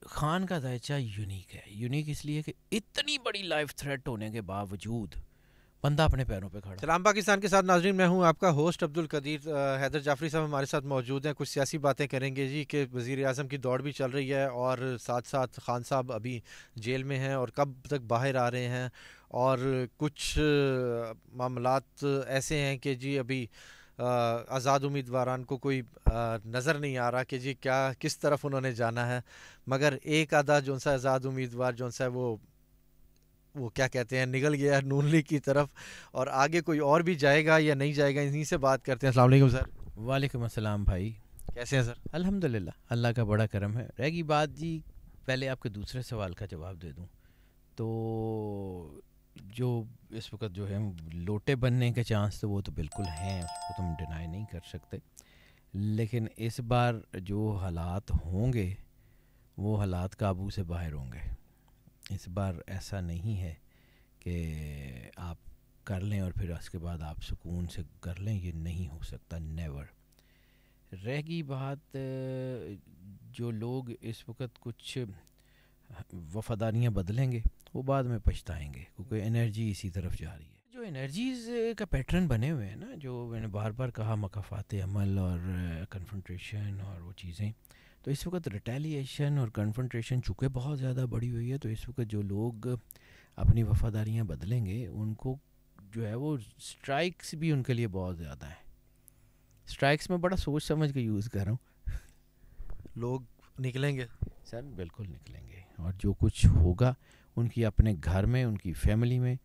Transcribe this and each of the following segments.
خان کا دائچہ یونیک ہے. یونیک اس لیے کہ اتنی بڑی لائف تھریٹ ہونے کے باوجود بندہ اپنے پیروں پہ کھڑا. سلام پاکستان کے ساتھ ناظرین، میں ہوں آپ کا ہوسٹ عبد القدیر. حیدر جعفری صاحب ہمارے ساتھ موجود ہیں. کچھ سیاسی باتیں کریں گے جی کہ وزیر اعظم کی دوڑ بھی چل رہی ہے اور ساتھ ساتھ خان صاحب ابھی جیل میں ہیں اور کب تک باہر آ رہے ہیں، اور کچھ معاملات ایسے ہیں کہ جی ابھی آزاد امیدواران کو کوئی نظر نہیں آ رہا کہ جی کیا کس طرف انہوں نے جانا ہے. مگر ایک آدھا جو سا آزاد امیدوار جو سا وہ کیا کہتے ہیں نگل گیا نون لیگ کی طرف، اور آگے کوئی اور بھی جائے گا یا نہیں جائے گا، انہی سے بات کرتے ہیں. السلام علیکم سر. وعلیکم السلام بھائی. کیسے ہیں سر؟ الحمدللہ، اللہ کا بڑا کرم ہے. رہ گئی بات جی، پہلے آپ کے دوسرے سوال کا جواب دے دوں تو جو اس وقت جو ہے لوٹے بننے کے چانس تو وہ تو بالکل ہیں، اس کو تم ڈینائی نہیں کر سکتے. لیکن اس بار جو حالات ہوں گے وہ حالات قابو سے باہر ہوں گے. اس بار ایسا نہیں ہے کہ آپ کر لیں اور پھر اس کے بعد آپ سکون سے کر لیں، یہ نہیں ہو سکتا، نیور. رہ گئی بات جو لوگ اس وقت کچھ وفاداریاں بدلیں گے وہ بعد میں پچھتائیں گے، کیونکہ انرجی اسی طرف جا رہی ہے. جو انرجیز کا پیٹرن بنے ہوئے ہیں نا، جو میں نے بار بار کہا، مقافات عمل اور کنفرنٹریشن اور وہ چیزیں، تو اس وقت ریٹیلیشن اور کنفرنٹریشن چونکہ بہت زیادہ بڑی ہوئی ہے، تو اس وقت جو لوگ اپنی وفاداریاں بدلیں گے ان کو جو ہے وہ سٹرائکس بھی ان کے لیے بہت زیادہ ہیں. سٹرائکس میں بڑا سوچ سمجھ کے یوز کر رہا ہوں. لوگ نکلیں گے سر بالکل نکلیں گے، اور جو کچھ ہوگا ان کی اپنے گھر میں، ان کی فیملی میں،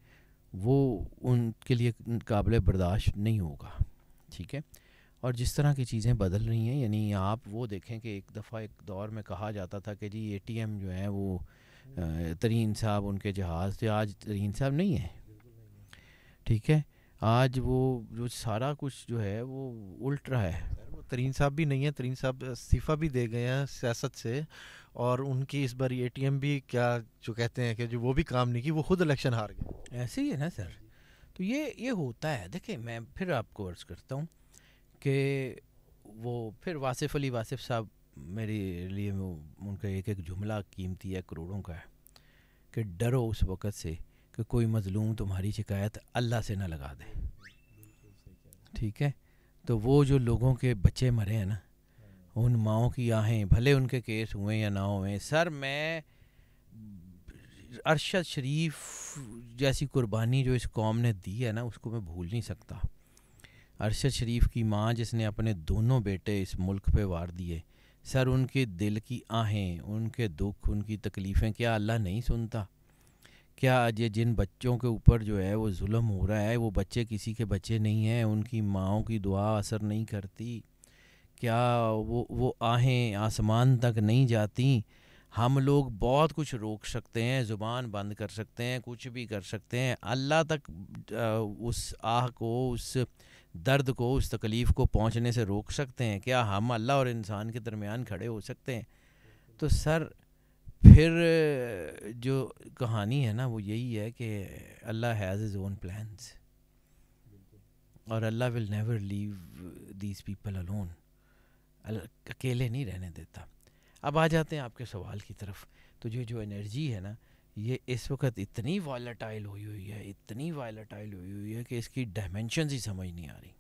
وہ ان کے لیے قابل برداشت نہیں ہوگا. ٹھیک ہے. اور جس طرح کی چیزیں بدل رہی ہیں، یعنی آپ وہ دیکھیں کہ ایک دفعہ ایک دور میں کہا جاتا تھا کہ جی اے ٹی ایم جو ہیں وہ ترین صاحب ان کے جہاز تھے. آج ترین صاحب نہیں ہیں. ٹھیک ہے. آج وہ جو سارا کچھ جو ہے وہ الٹ رہا ہے. ترین صاحب بھی نہیں ہیں، ترین صاحب استعفیٰ بھی دے گئے ہیں سیاست سے، اور ان کی اس بار اے ٹی ایم بھی کیا جو کہتے ہیں کہ جو وہ بھی کام نہیں کی، وہ خود الیکشن ہار گئے. ایسے ہی ہے نا سر. تو یہ ہوتا ہے. دیکھیں میں پھر آپ کو عرض کرتا ہوں کہ وہ پھر واصف علی واصف صاحب میرے لیے ان کا ایک جملہ قیمتی ہے، کروڑوں کا ہے، کہ ڈرو اس وقت سے کہ کوئی مظلوم تمہاری شکایت اللہ سے نہ لگا دے. ٹھیک ہے. تو وہ جو لوگوں کے بچے مرے ہیں نا، ان ماؤں کی آہیں بھلے ان کے کیس ہوئے یا نہ ہوئے. سر میں ارشد شریف جیسی قربانی جو اس قوم نے دی ہے نا، اس کو میں بھول نہیں سکتا. ارشد شریف کی ماں جس نے اپنے دونوں بیٹے اس ملک پہ وار دیے، سر ان کے دل کی آہیں، ان کے دکھ، ان کی تکلیفیں کیا اللہ نہیں سنتا؟ کیا یہ جن بچوں کے اوپر جو ہے وہ ظلم ہو رہا ہے، وہ بچے کسی کے بچے نہیں ہیں؟ ان کی ماؤں کی دعا اثر نہیں کرتی کیا؟ وہ آہیں آسمان تک نہیں جاتی؟ ہم لوگ بہت کچھ روک سکتے ہیں، زبان بند کر سکتے ہیں، کچھ بھی کر سکتے ہیں، اللہ تک اس آہ کو، اس درد کو، اس تکلیف کو پہنچنے سے روک سکتے ہیں؟ کیا ہم اللہ اور انسان کے درمیان کھڑے ہو سکتے ہیں؟ تو سر پھر جو کہانی ہے نا وہ یہی ہے کہ Allah has his own plans, اور Allah will never leave these people alone. اکیلے نہیں رہنے دیتا. اب آ جاتے ہیں آپ کے سوال کی طرف. تو جو انرجی ہے نا، یہ اس وقت اتنی وائلٹائل ہوئی ہے، اتنی وائلٹائل ہوئی ہے کہ اس کی ڈائمینشنز ہی سمجھ نہیں آ رہی.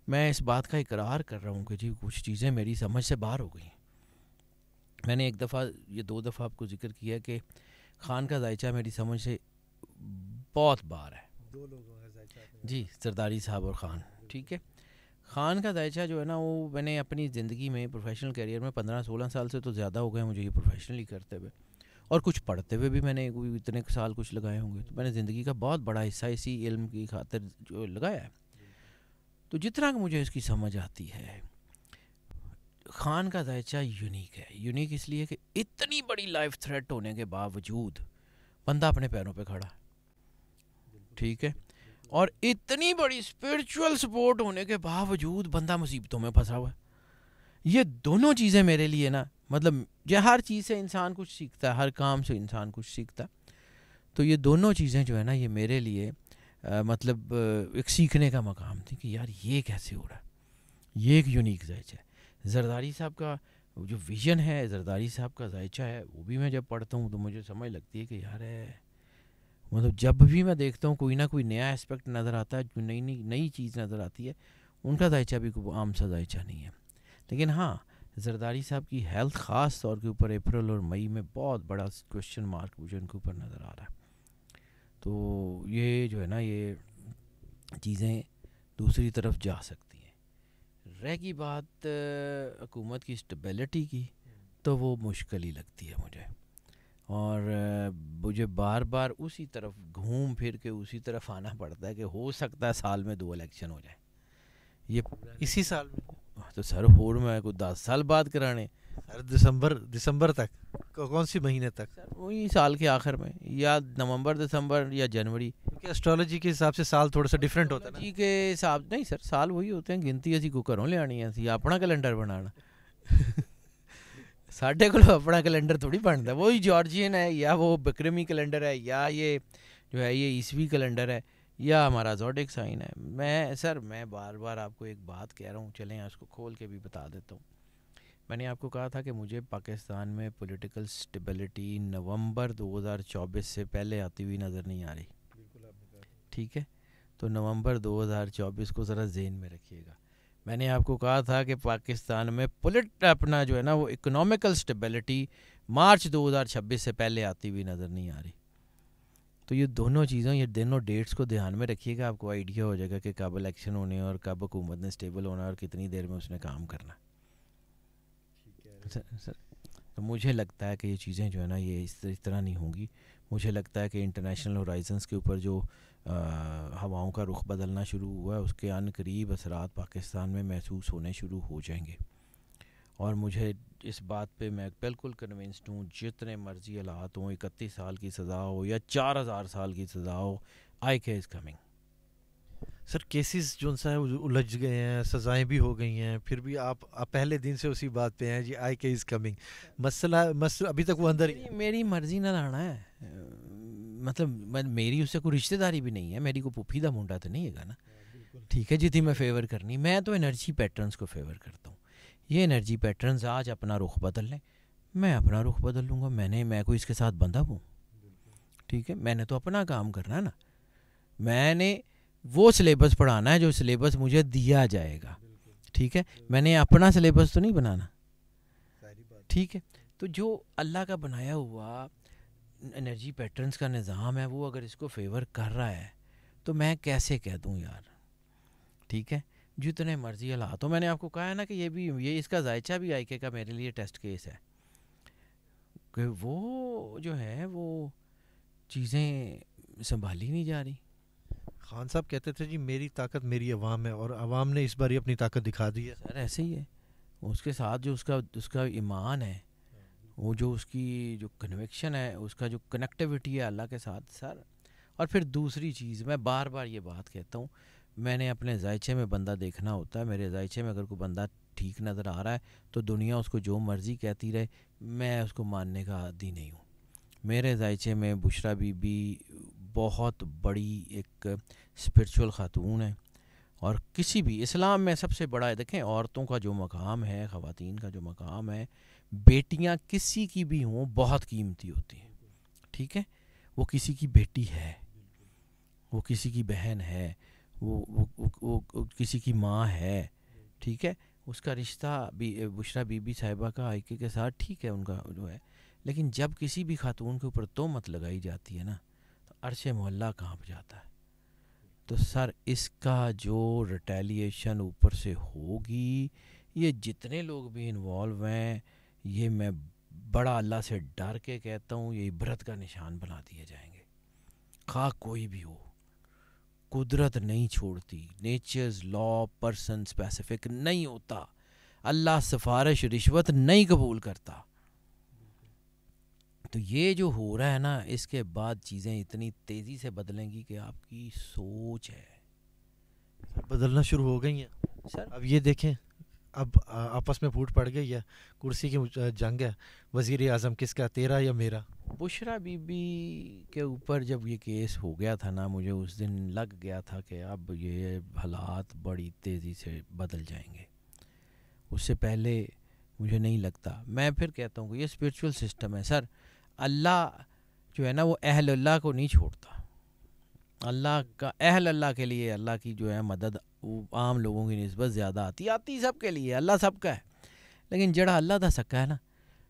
میں اس بات کا اقرار کر رہا ہوں کہ جی کچھ چیزیں میری سمجھ سے باہر ہو گئی. میں نے ایک دفعہ یہ 2 دفعہ آپ کو ذکر کیا کہ خان کا دائچہ میری سمجھ سے بہت باہر ہے. 2 لوگوں کا ذائچہ جی، سرداری صاحب اور خان. ٹھیک ہے. خان کا دائچہ جو ہے نا، وہ میں نے اپنی زندگی میں پروفیشنل کیریئر میں 15-16 سال سے تو زیادہ ہو گئے مجھے یہ پروفیشنلی کرتے ہوئے، اور کچھ پڑھتے ہوئے بھی میں نے اتنے سال کچھ لگائے ہوں گے. تو میں نے زندگی کا بہت بڑا حصہ اسی علم کی خاطر جو لگایا ہے. تو جتنا کہ مجھے اس کی سمجھ آتی ہے، خان کا دائچہ یونیک ہے. یونیک اس لیے کہ اتنی بڑی لائف تھریٹ ہونے کے باوجود بندہ اپنے پیروں پہ کھڑا. ٹھیک ہے. اور اتنی بڑی اسپرچول سپورٹ ہونے کے باوجود بندہ مصیبتوں میں پھنسا ہوا ہے. یہ دونوں چیزیں میرے لیے نا، مطلب یہ ہر چیز سے انسان کچھ سیکھتا ہے، ہر کام سے انسان کچھ سیکھتا ہے. تو یہ دونوں چیزیں جو ہے نا، یہ میرے لیے مطلب ایک سیکھنے کا مقام تھی کہ یار یہ کیسے ہو رہا ہے. یہ ایک یونیک ذائچہ ہے. زرداری صاحب کا وہ جو ویژن ہے زرداری صاحب کا ذائچہ ہے وہ بھی میں جب پڑھتا ہوں تو مجھے سمجھ لگتی ہے کہ یار ہے مطلب جب بھی میں دیکھتا ہوں کوئی نہ کوئی نیا اسپیکٹ نظر آتا ہے، جو نئی چیز نظر آتی ہے، ان کا ذائچہ بھی کوئی عام سا ذائچہ نہیں ہے. لیکن ہاں زرداری صاحب کی ہیلتھ خاص طور کے اوپر اپریل اور مئی میں بہت بڑا کوشچن مارک مجھے ان کے اوپر نظر آ رہا ہے. تو یہ جو ہے نا یہ چیزیں دوسری طرف جا سکتی ہیں. رہ گئی بات حکومت کی اسٹیبلٹی کی، تو وہ مشکل ہی لگتی ہے مجھے، اور مجھے بار بار اسی طرف گھوم پھر کے اسی طرف آنا پڑتا ہے کہ ہو سکتا ہے سال میں 2 الیکشن ہو جائیں. یہ اسی سال میں تو سر ہور میں کوئی 10 سال بعد کرانے، ہر دسمبر تک، کون سی مہینے تک؟ سر وہی سال کے آخر میں، یا نومبر دسمبر یا جنوری. کیونکہ اسٹرالوجی کے حساب سے سال تھوڑا سا ڈیفرنٹ ہوتا ہے نا. جی کے حساب نہیں سر، سال وہی ہوتے ہیں، گنتی اسی کو گھروں لے آنی ہے، اسی اپنا کیلنڈر بنانا. ساڈے کو اپنا کیلنڈر تھوڑی بنتا ہے، وہی جارجین ہے یا وہ بکرمی کیلنڈر ہے یا یہ جو ہے یہ عیسوی کیلنڈر ہے یا ہمارا زوڈک سائن ہے. میں بار بار آپ کو ایک بات کہہ رہا ہوں، چلیں اس کو کھول کے بھی بتا دیتا ہوں. میں نے آپ کو کہا تھا کہ مجھے پاکستان میں پولیٹیکل سٹیبلٹی نومبر 2024 سے پہلے آتی ہوئی نظر نہیں آ رہی. ٹھیک ہے، تو نومبر 2024 کو ذرا ذہن میں رکھیے گا. میں نے آپ کو کہا تھا کہ پاکستان میں اپنا جو ہے نا وہ اکنامیکل سٹیبلٹی مارچ 2026 سے پہلے آتی ہوئی نظر نہیں آ رہی. تو یہ دونوں چیزیں، یہ دونوں ڈیٹس کو دھیان میں رکھیے گا، آپ کو آئیڈیا ہو جائے گا کہ کب الیکشن ہونے اور کب حکومت نے سٹیبل ہونا اور کتنی دیر میں اس نے کام کرنا. سر تو مجھے لگتا ہے کہ یہ چیزیں جو ہے نا یہ اس طرح نہیں ہوں گی. مجھے لگتا ہے کہ انٹرنیشنل ہورائزنس کے اوپر جو ہواؤں کا رخ بدلنا شروع ہوا ہے اس کے عن قریب اثرات پاکستان میں محسوس ہونے شروع ہو جائیں گے. اور مجھے اس بات پہ میں بالکل کنونسڈ ہوں، جتنے مرضی حالات ہوں، 31 سال کی سزا ہو یا 4000 سال کی سزا ہو، آئی کے از کمنگ. سر کیسز جو ہے الجھ گئے ہیں، سزائیں بھی ہو گئی ہیں، پھر بھی آپ پہلے دن سے اسی بات پہ ہیں جی آئی کے از کمنگ. مسئلہ ابھی تک وہ اندر ہی میری مرضی نہ لانا ہے، مطلب میری اس سے کوئی رشتہ داری بھی نہیں ہے، میری کو پھوپھی دا منڈا تو نہیں ہے گا نا. ٹھیک ہے، جتنی میں فیور کرنی، میں تو انرجی پیٹرنز کو فیور کرتا ہوں. یہ انرجی پیٹرنز آج اپنا رخ بدل لیں، میں اپنا رخ بدل لوں گا. میں کوئی اس کے ساتھ بندھا ہوں؟ ٹھیک ہے، میں نے تو اپنا کام کرنا ہے نا. میں نے وہ سلیبس پڑھانا ہے جو سلیبس مجھے دیا جائے گا. ٹھیک ہے، میں نے اپنا سلیبس تو نہیں بنانا. ٹھیک ہے، تو جو اللہ کا بنایا ہوا انرجی پیٹرنز کا نظام ہے وہ اگر اس کو فیور کر رہا ہے تو میں کیسے کہہ دوں یار. ٹھیک ہے، جتنے مرضی حالات ہو، میں نے آپ کو کہا ہے نا کہ یہ اس کا ذائچہ بھی آئی کے کا میرے لیے ٹیسٹ کیس ہے کہ وہ جو ہے وہ چیزیں سنبھالی نہیں جا رہی. خان صاحب کہتے تھے جی میری طاقت میری عوام ہے، اور عوام نے اس بار ہی اپنی طاقت دکھا دی ہے. سر ایسے ہی ہے، اس کے ساتھ جو اس کا ایمان ہے، وہ جو اس کی جو کنوکشن ہے، اس کا جو کنیکٹیوٹی ہے اللہ کے ساتھ سر. اور پھر دوسری چیز، میں بار بار یہ بات کہتا ہوں، میں نے اپنے ذائچے میں بندہ دیکھنا ہوتا ہے. میرے ذائچے میں اگر کوئی بندہ ٹھیک نظر آ رہا ہے تو دنیا اس کو جو مرضی کہتی رہے، میں اس کو ماننے کا عادی نہیں ہوں. میرے ذائچے میں بشرا بی بی بہت بڑی ایک اسپرچول خاتون ہے، اور کسی بھی اسلام میں سب سے بڑا ہے. دیکھیں عورتوں کا جو مقام ہے، خواتین کا جو مقام ہے، بیٹیاں کسی کی بھی ہوں بہت قیمتی ہوتی ہیں. ٹھیک ہے، وہ کسی کی بیٹی ہے، وہ کسی کی بہن ہے، وہ کسی کی ماں ہے. ٹھیک ہے، اس کا رشتہ بھی بشرا بی بی صاحبہ کا آئیکے کے ساتھ ٹھیک ہے ان کا جو ہے. لیکن جب کسی بھی خاتون کے اوپر تہمت لگائی جاتی ہے نا تو عرش محلہ کانپ جاتا ہے. تو سر اس کا جو ریٹیلیشن اوپر سے ہوگی، یہ جتنے لوگ بھی انوالو ہیں، یہ میں بڑا اللہ سے ڈر کے کہتا ہوں یہ عبرت کا نشان بنا دیے جائیں گے، خواہ کوئی بھی ہو. قدرت نہیں چھوڑتی، نیچرز لا پرسن اسپیسیفک نہیں ہوتا. اللہ سفارش رشوت نہیں قبول کرتا. تو یہ جو ہو رہا ہے نا، اس کے بعد چیزیں اتنی تیزی سے بدلیں گی کہ آپ کی سوچ ہے بدلنا شروع ہو گئی ہیں سر. اب یہ دیکھیں، اب آپس میں پھوٹ پڑ گئی ہے، کرسی کی جنگ ہے، وزیر اعظم کس کا، تیرا یا میرا. بشرا بی بی کے اوپر جب یہ کیس ہو گیا تھا نا، مجھے اس دن لگ گیا تھا کہ اب یہ حالات بڑی تیزی سے بدل جائیں گے. اس سے پہلے مجھے نہیں لگتا. میں پھر کہتا ہوں کہ یہ اسپرچول سسٹم ہے سر. اللہ جو ہے نا وہ اہل اللہ کو نہیں چھوڑتا. اللہ کا اہل اللہ کے لیے اللہ کی جو ہے مدد وہ عام لوگوں کی نسبت زیادہ آتی سب کے لیے. اللہ سب کا ہے, لیکن جڑا اللہ دا سکا ہے نا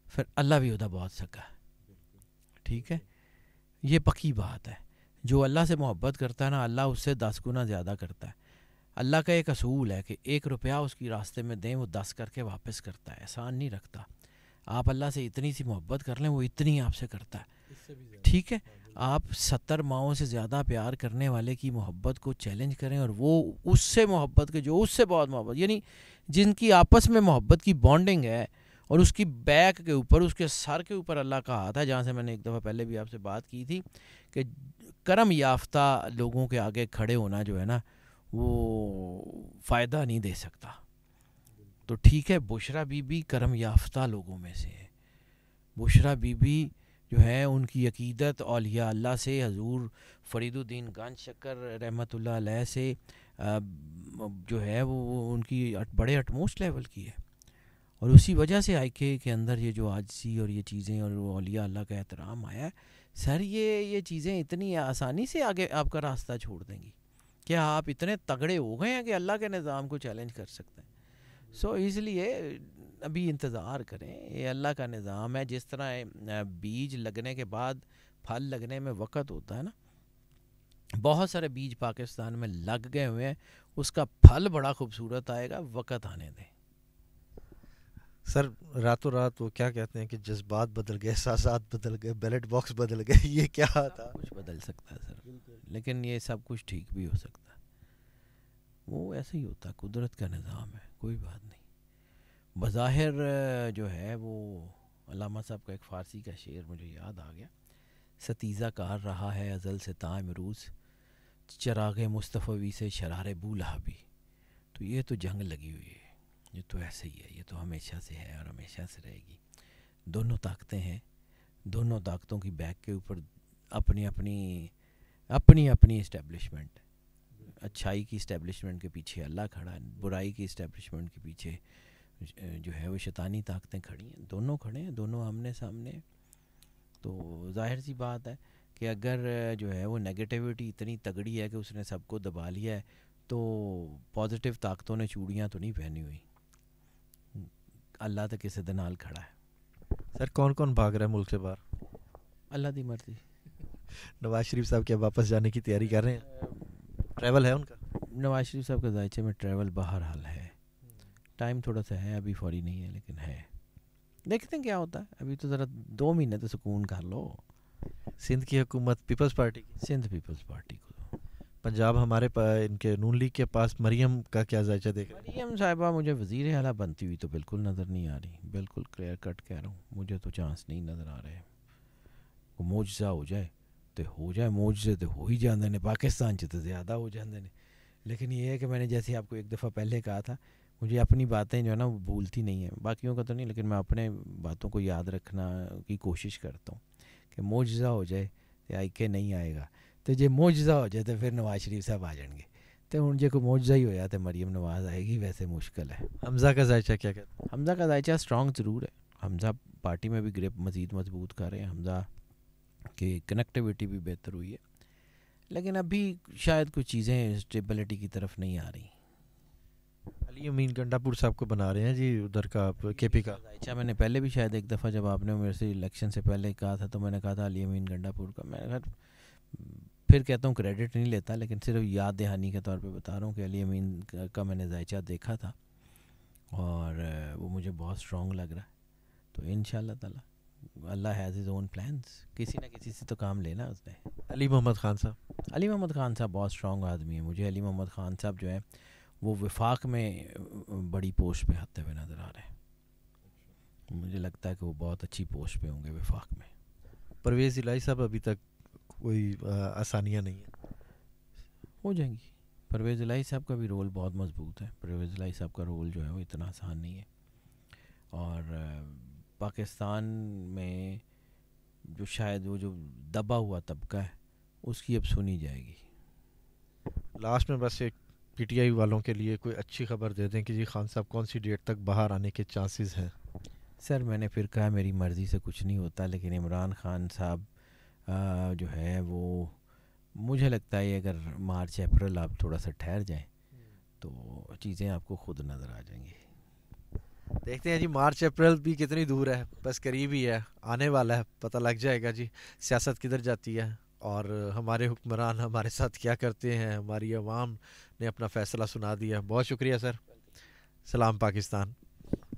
پھر اللہ بھی ادا بہت سکا ہے. ٹھیک ہے, یہ پکی بات ہے. جو اللہ سے محبت کرتا ہے نا اللہ اس سے 10 گنا زیادہ کرتا ہے. اللہ کا ایک اصول ہے کہ 1 روپیہ اس کی راستے میں دیں وہ 10 کر کے واپس کرتا ہے, احسان نہیں رکھتا. آپ اللہ سے اتنی سی محبت کر لیں وہ اتنی آپ سے کرتا ہے. ٹھیک ہے, آپ 70 ماؤں سے زیادہ پیار کرنے والے کی محبت کو چیلنج کریں اور وہ اس سے محبت کے جو اس سے بہت محبت یعنی جن کی آپس میں محبت کی بانڈنگ ہے اور اس کی بیک کے اوپر اس کے سر کے اوپر اللہ کا ہاتھ ہے, جہاں سے میں نے ایک دفعہ پہلے بھی آپ سے بات کی تھی کہ کرم یافتہ لوگوں کے آگے کھڑے ہونا جو ہے نا وہ فائدہ نہیں دے سکتا. تو ٹھیک ہے, بشرا بی بی کرم یافتہ لوگوں میں سے ہے. بشرا بی بی جو ہے ان کی عقیدت اولیاء اللہ سے, حضور فرید الدین گنج شکر رحمۃ اللہ علیہ سے جو ہے وہ ان کی بڑے اٹموسٹ لیول کی ہے. اور اسی وجہ سے آئی کے اندر یہ جو عاجزی اور یہ چیزیں اور اولیاء اللہ کا احترام آیا ہے. سر یہ چیزیں اتنی آسانی سے آگے آپ کا راستہ چھوڑ دیں گی. کیا آپ اتنے تگڑے ہو گئے ہیں کہ اللہ کے نظام کو چیلنج کر سکتے ہیں؟ اس لیے ابھی انتظار کریں, یہ اللہ کا نظام ہے. جس طرح بیج لگنے کے بعد پھل لگنے میں وقت ہوتا ہے نا, بہت سارے بیج پاکستان میں لگ گئے ہوئے ہیں, اس کا پھل بڑا خوبصورت آئے گا, وقت آنے دیں. سر راتوں رات وہ کیا کہتے ہیں کہ جذبات بدل گئے, احساسات بدل گئے, بیلٹ باکس بدل گئے, یہ کیا تھا؟ کچھ بدل سکتا ہے سر, لیکن یہ سب کچھ ٹھیک بھی ہو سکتا ہے. وہ ایسے ہی ہوتا ہے, قدرت کا نظام ہے, کوئی بات نہیں. بظاہر جو ہے وہ علامہ صاحب کا ایک فارسی کا شعر مجھے یاد آ گیا, ستیزہ کار رہا ہے ازل سے تا امروز, چراغ مصطفی سے شرار بولہا بھی. تو یہ تو جنگ لگی ہوئی ہے, یہ تو ایسے ہی ہے, یہ تو ہمیشہ سے ہے اور ہمیشہ سے رہے گی. دونوں طاقتیں ہیں, دونوں طاقتوں کی بیک کے اوپر اپنی اپنی اسٹیبلشمنٹ. اچھائی کی اسٹیبلشمنٹ کے پیچھے اللہ کھڑا ہے, برائی کی اسٹیبلشمنٹ کے پیچھے جو ہے وہ شیطانی طاقتیں کھڑی ہیں. دونوں کھڑے ہیں, دونوں آمنے سامنے. تو ظاہر سی بات ہے کہ اگر جو ہے وہ نیگیٹیوٹی اتنی تگڑی ہے کہ اس نے سب کو دبا لیا ہے, تو پازیٹیو طاقتوں نے چوڑیاں تو نہیں پہنی ہوئی. اللہ تو کسی دن نال کھڑا ہے. سر کون کون بھاگ رہا ہے ملک سے باہر؟ اللہ دی مرضی. نواز شریف صاحب کیا واپس جانے کی تیاری کر رہے ہیں؟ ٹریول ہے ان کا؟ نواز شریف صاحب کا ذائچے میں ٹریول باہر حال ہے. ٹائم تھوڑا سا ہے, ابھی فوری نہیں ہے, لیکن ہے. دیکھتے ہیں کیا ہوتا ہے. ابھی تو ذرا 2 مہینے تو سکون کر لو. سندھ کی حکومت پیپلز پارٹی کی, سندھ پیپلز پارٹی کو. پنجاب ہمارے ان کے نون لیگ کے پاس مریم کا کیا ذائچہ دیکھ رہے ہیں؟ مریم صاحبہ مجھے وزیر اعلیٰ بنتی ہوئی تو بالکل نظر نہیں آ رہی. بالکل کلیئر کٹ کہہ رہا ہوں, مجھے تو چانس نہیں نظر آ رہے. وہ معجزہ ہو جائے تو ہو جائے, معجزے تو ہو ہی جاندے نے, پاکستان سے تو زیادہ ہو جاندے نے. لیکن یہ ہے کہ میں نے جیسے آپ کو ایک دفعہ پہلے کہا تھا, مجھے اپنی باتیں جو ہے نا وہ بھولتی نہیں ہیں, باقیوں کا تو نہیں, لیکن میں اپنے باتوں کو یاد رکھنا کی کوشش کرتا ہوں کہ معجزہ ہو جائے تو آئی کے نہیں آئے گا. تو جے معجزہ ہو جائے تو پھر نواز شریف صاحب آ جائیں گے. تو ہوں جے کوئی معجزہ ہی ہو جائے تو مریم نواز آئے گی, ویسے مشکل ہے. حمزہ کا ذائچہ کیا کہتے ہیں؟ حمزہ کا ذائچہ اسٹرانگ ضرور ہے. حمزہ پارٹی میں بھی گریپ مزید مضبوط کر رہے ہیں. حمزہ کی کنیکٹیویٹی بھی بہتر ہوئی ہے, لیکن ابھی شاید کچھ چیزیں اسٹیبلٹی کی طرف نہیں آ رہی. علی امین گنڈا پور صاحب کو بنا رہے ہیں جی ادھر کا کے پی کا. اچھا, میں نے پہلے بھی شاید ایک دفعہ جب آپ نے میرے سے الیکشن سے پہلے کہا تھا تو میں نے کہا تھا علی امین گنڈا پور کا. میں پھر کہتا ہوں کریڈٹ نہیں لیتا, لیکن صرف یاد دہانی کے طور پہ بتا رہا ہوں کہ علی امین کا میں نے ذائچہ دیکھا تھا اور وہ مجھے بہت اسٹرانگ لگ رہا ہے. تو انشاءاللہ تعالی اللہ ہیز ہز اون پلانس, کسی نہ کسی سے تو کام لینا اس نے. علی محمد خان صاحب, علی محمد خان صاحب بہت اسٹرانگ آدمی ہیں. مجھے علی محمد خان صاحب جو ہے وہ وفاق میں بڑی پوسٹ پہ آتے ہوئے نظر آ رہے ہیں. مجھے لگتا ہے کہ وہ بہت اچھی پوسٹ پہ ہوں گے وفاق میں. پرویز الہی صاحب ابھی تک کوئی آسانیاں نہیں ہیں, ہو جائیں گی. پرویز الہی صاحب کا بھی رول بہت مضبوط ہے. پرویز الہی صاحب کا رول جو ہے وہ اتنا آسان نہیں ہے, اور پاکستان میں جو شاید وہ جو دبا ہوا طبقہ ہے اس کی اب سنی جائے گی. لاسٹ میں بس ایک پی ٹی آئی والوں کے لیے کوئی اچھی خبر دے دیں کہ جی خان صاحب کون سی ڈیٹ تک باہر آنے کے چانسز ہیں؟ سر میں نے پھر کہا میری مرضی سے کچھ نہیں ہوتا، لیکن عمران خان صاحب جو ہے وہ مجھے لگتا ہے اگر مارچ اپریل آپ تھوڑا سا ٹھہر جائیں تو چیزیں آپ کو خود نظر آ جائیں گی۔ دیکھتے ہیں جی، مارچ اپریل بھی کتنی دور ہے، بس قریب ہی ہے، آنے والا ہے، پتہ لگ جائے گا جی سیاست کدھر جاتی ہے اور ہمارے حکمران ہمارے ساتھ کیا کرتے ہیں۔ ہماری عوام نے اپنا فیصلہ سنا دیا۔ بہت شکریہ سر، سلام پاکستان۔